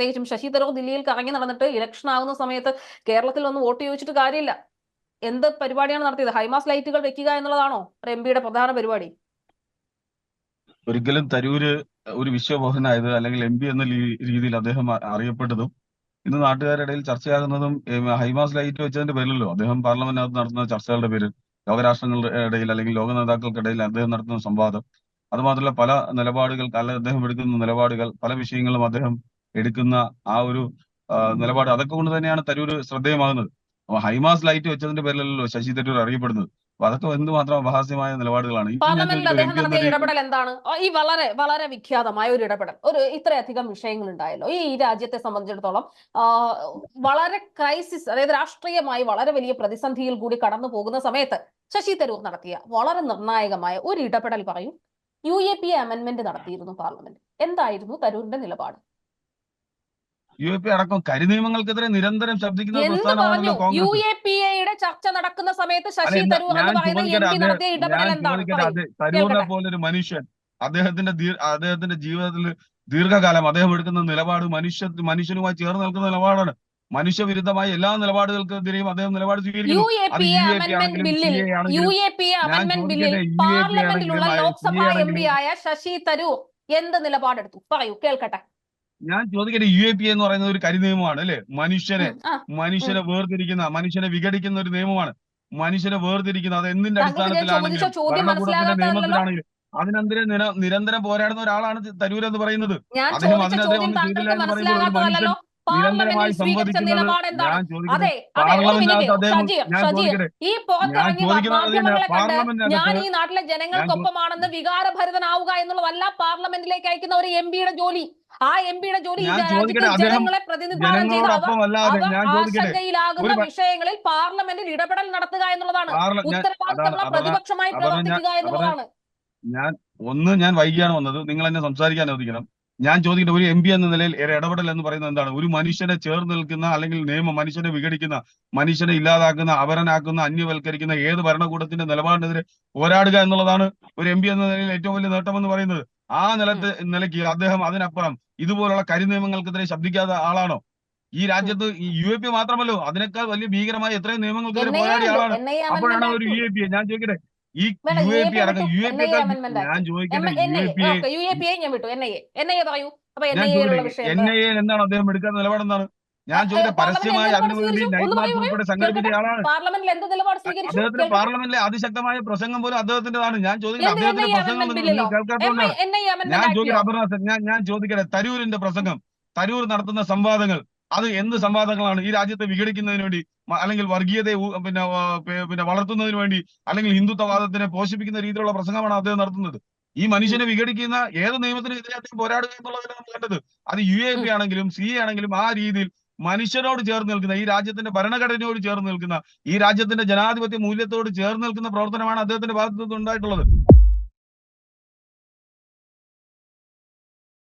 പ്രത്യേകിച്ചും ശശി തരൂർ ദില്ലിയിൽ കറങ്ങി നടന്നിട്ട് ഇലക്ഷൻ ആകുന്ന സമയത്ത് കേരളത്തിൽ ഒന്ന് വോട്ട് ചോദിച്ചിട്ട് കാര്യമില്ല. എന്ത് പരിപാടിയാണ് നടത്തിയത്? ഹൈമാസ് ലൈറ്റുകൾ വെക്കുക എന്നുള്ളതാണോ ഒരു എം പിയുടെ പ്രധാന പരിപാടി? ഒരിക്കലും തരൂര് ഒരു വിശ്വമോഹനായത് അല്ലെങ്കിൽ എം പി എന്ന രീതിയിൽ അദ്ദേഹം അറിയപ്പെട്ടതും ഇന്ന് നാട്ടുകാരുടെ ഇടയിൽ ചർച്ചയാകുന്നതും ഹൈമാസ് ലൈറ്റ് വെച്ചതിന്റെ പേരിലല്ലോ. അദ്ദേഹം പാർലമെന്റിനകത്ത് നടത്തുന്ന ചർച്ചകളുടെ പേരിൽ, ലോകരാഷ്ട്രങ്ങളുടെ ഇടയിൽ അല്ലെങ്കിൽ ലോക നേതാക്കൾക്കിടയിൽ അദ്ദേഹം നടത്തുന്ന സംവാദം, അതുമാത്രമല്ല പല നിലപാടുകൾ, അല്ല അദ്ദേഹം എടുക്കുന്ന നിലപാടുകൾ, പല വിഷയങ്ങളും അദ്ദേഹം എടുക്കുന്ന ആ ഒരു നിലപാട്, അതൊക്കെ കൊണ്ട് തന്നെയാണ് തരൂര് ശ്രദ്ധേയമാകുന്നത്. അപ്പൊ ഹൈമാസ് ലൈറ്റ് വെച്ചതിന്റെ പേരിലല്ലോ ശശി തരൂർ അറിയപ്പെടുന്നത്. അപ്പൊ അതൊക്കെ എന്തുമാത്രം അപഹാസ്യമായ നിലപാടുകളാണ്. ഇനി ഞാൻ പാർലമെന്റിൽ ചോദിക്കട്ടെ, ഒരു എം അദ്ദേഹം പി എന്ന നടത്തിയ ഇടപെടൽ എന്താണ്? ഈ വളരെ വളരെ വിഖ്യാതമായ ഒരു ഇടപെടൽ, ഇത്രയധികം വിഷയങ്ങൾ ഉണ്ടായല്ലോ ഈ രാജ്യത്തെ സംബന്ധിച്ചിടത്തോളം. വളരെ ക്രൈസിസ്, അതായത് രാഷ്ട്രീയമായി വളരെ വലിയ പ്രതിസന്ധിയിൽ കൂടി കടന്നു പോകുന്ന സമയത്ത് ശശി തരൂർ നടത്തിയ വളരെ നിർണായകമായ ഒരു ഇടപെടൽ പറയൂ. UAPA അമെന്റ്മെന്റ് നടത്തിയിരുന്നു പാർലമെന്റ്. എന്തായിരുന്നു തരൂരിന്റെ നിലപാട്? UAPA അടക്കം കരിനിയമങ്ങൾക്കെതിരെ നിരന്തരം ശബ്ദിക്കുന്ന എന്ത് പറഞ്ഞു? പ്രസ്ഥാനമാണല്ലോ കോൺഗ്രസ്. UAPAയുടെ ചർച്ച നടക്കുന്ന സമയത്ത് അല്ല, ശശി തരൂർ എന്ന് പറയുന്ന എം പി നടത്തിയ ഇടപെടൽ എന്താണ്? തരൂരിനെ പോലൊരു മനുഷ്യൻ അദ്ദേഹത്തിന്റെ ജീവിതത്തിൽ ദീർഘകാലം അദ്ദേഹം എടുക്കുന്ന നിലപാട് മനുഷ്യനുമായി ചേർന്ന് നിൽക്കുന്ന നിലപാടാണ്. മനുഷ്യവിരുദ്ധമായ എല്ലാ നിലപാടുകൾക്കെതിരെയും അദ്ദേഹം നിലപാട് സ്വീകരിക്കുന്നു. അത് UAPA ആണെങ്കിലും CA ആണെങ്കിലും. ഞാൻ ചോദിക്കട്ടെ, UAPA പാർലമെന്റിലുള്ള ആണെങ്കിലും ലോക്സഭാ CA എം പി ആയ ശശി തരൂർ എന്ത് നിലപാടെടുത്തു? പറയൂ, കേൾക്കട്ടെ. ഞാൻ ചോദിക്കട്ടെ, UAPA എന്ന് പറയുന്നത് ഒരു കരിനിയമമാണ് അല്ലെ? മനുഷ്യനെ വേർതിരിക്കുന്ന, മനുഷ്യനെ വിഘടിക്കുന്ന ഒരു നിയമമാണ്. മനുഷ്യനെ വേർതിരിക്കുന്ന, അത് എന്തിന്റെ അടിസ്ഥാനത്തിലാണെങ്കിലും, ഭരണകൂടത്തിന്റെ നിയമത്തിലാണെങ്കിലും അതിനെതിരെ നിരന്തരം പോരാടുന്ന ഒരാളാണ് തരൂർ എന്ന് പറയുന്നത്. അദ്ദേഹം അതിനെതിരെ ഒന്നും ചെയ്തില്ല എന്ന് പറയുമ്പോൾ ഒരു മനുഷ്യൻ നിരന്തരമായി സംവദിക്കുന്നത്, ഞാൻ ചോദിക്കട്ടെ, പാർലമെന്റിനകത്ത് അദ്ദേഹം, ഞാൻ ചോദിക്കട്ടെ, ഞാൻ ഈ നാട്ടിലെ ജനങ്ങൾക്കൊപ്പമാണെന്ന് വികാരഭരിതനാവുക എന്നുള്ളതല്ല പാർലമെന്റിലേക്ക് അയക്കുന്ന ഒരു എം പിയുടെ ജോലി. ആ എം പിയുടെ ജോലി ജനങ്ങളെ പ്രതിനിധാനം ചെയ്ത് ആശങ്കയിലാകുന്ന വിഷയങ്ങളിൽ പാർലമെന്റിൽ ഇടപെടൽ നടത്തുക എന്നുള്ളതാണ്. ഉത്തരവാദിത്തമുള്ള പ്രതിപക്ഷമായി പ്രവർത്തിക്കുക എന്നുള്ളതാണ്. ഞാൻ വൈകിയാണ് വന്നത്, നിങ്ങൾ എന്നെ സംസാരിക്കാൻ അനുവദിക്കണം. ഞാൻ ചോദിക്കട്ടെ, ഒരു എം പി എന്ന നിലയിൽ ഇടപെടൽ എന്ന് പറയുന്നത് എന്താണ്? ഒരു മനുഷ്യനെ ചേർന്ന് നിൽക്കുന്ന, അല്ലെങ്കിൽ നിയമം മനുഷ്യനെ വിഘടിക്കുന്ന, മനുഷ്യനെ ഇല്ലാതാക്കുന്ന, അപരനാക്കുന്ന, അന്യവൽക്കരിക്കുന്ന ഏത് ഭരണകൂടത്തിന്റെ നിലപാടിനെതിരെ പോരാടുക എന്നുള്ളതാണ് ഒരു എം പി എന്ന നിലയിൽ ഏറ്റവും വലിയ നേട്ടം എന്ന് പറയുന്നത്. ആ നിലയ്ക്ക് അദ്ദേഹം അതിനപ്പുറം ഇതുപോലുള്ള കരിനിയമങ്ങൾക്കെതിരെ ശബ്ദിക്കാത്ത ആളാണോ? ഈ രാജ്യത്ത് ഈ UAPA മാത്രമല്ലോ, അതിനേക്കാൾ വലിയ ഭീകരമായ എത്രയും നിയമങ്ങൾക്കെതിരെ പോരാടിയ ആളാണ്. അപ്പോഴാണ് ഒരു UAPA. ഞാൻ ചോദിക്കട്ടെ, ഈ UAPA അടക്കം ഞാൻ ചോദിക്കട്ടെ, NIA എന്താണ് അദ്ദേഹം എടുക്കുന്ന നിലപാടെന്താണ്? ഞാൻ ചോദിക്കട്ടെ, പരസ്യമായി അതിനുവേണ്ടി നൈറ്റ് മാർച്ച് ഉൾപ്പെടെ സംഘടിപ്പിച്ച ആളാണ്. അദ്ദേഹത്തിന്റെ പാർലമെന്റിലെ അതിശക്തമായ പ്രസംഗം പോലും അദ്ദേഹത്തിന്റെതാണ്. ഞാൻ ചോദിക്കട്ടെ, അദ്ദേഹത്തിന്റെ പ്രസംഗം നിങ്ങൾ കേൾക്കാത്തതുകൊണ്ടാണ്. ഞാൻ ചോദിക്കട്ടെ, തരൂരിന്റെ പ്രസംഗം, തരൂർ നടത്തുന്ന സംവാദങ്ങൾ, അത് എന്ത് സംവാദങ്ങളാണ്? ഈ രാജ്യത്തെ വിഘടിക്കുന്നതിന് വേണ്ടി, അല്ലെങ്കിൽ വർഗീയതയെ പിന്നെ വളർത്തുന്നതിന് വേണ്ടി, അല്ലെങ്കിൽ ഹിന്ദുത്വവാദത്തിനെ പോഷിപ്പിക്കുന്ന രീതിയിലുള്ള പ്രസംഗമാണ് അദ്ദേഹം നടത്തുന്നത്. ഈ മനുഷ്യനെ വിഘടിക്കുന്ന ഏത് നിയമത്തിനെതിരെ അദ്ദേഹം പോരാടുക എന്നുള്ളതിനാണ് നമ്മൾ കണ്ടത്. അത് UAPA ആണെങ്കിലും CA ആണെങ്കിലും ആ രീതിയിൽ മനുഷ്യരോട് ചേർന്ന് നിൽക്കുന്ന, ഈ രാജ്യത്തിന്റെ ഭരണഘടനയോട് ചേർന്ന് നിൽക്കുന്ന, ഈ രാജ്യത്തിന്റെ ജനാധിപത്യ മൂല്യത്തോട് ചേർന്ന് നിൽക്കുന്ന പ്രവർത്തനമാണ് അദ്ദേഹത്തിന്റെ ഭാഗത്തു നിന്നുണ്ടായിട്ടുള്ളത്.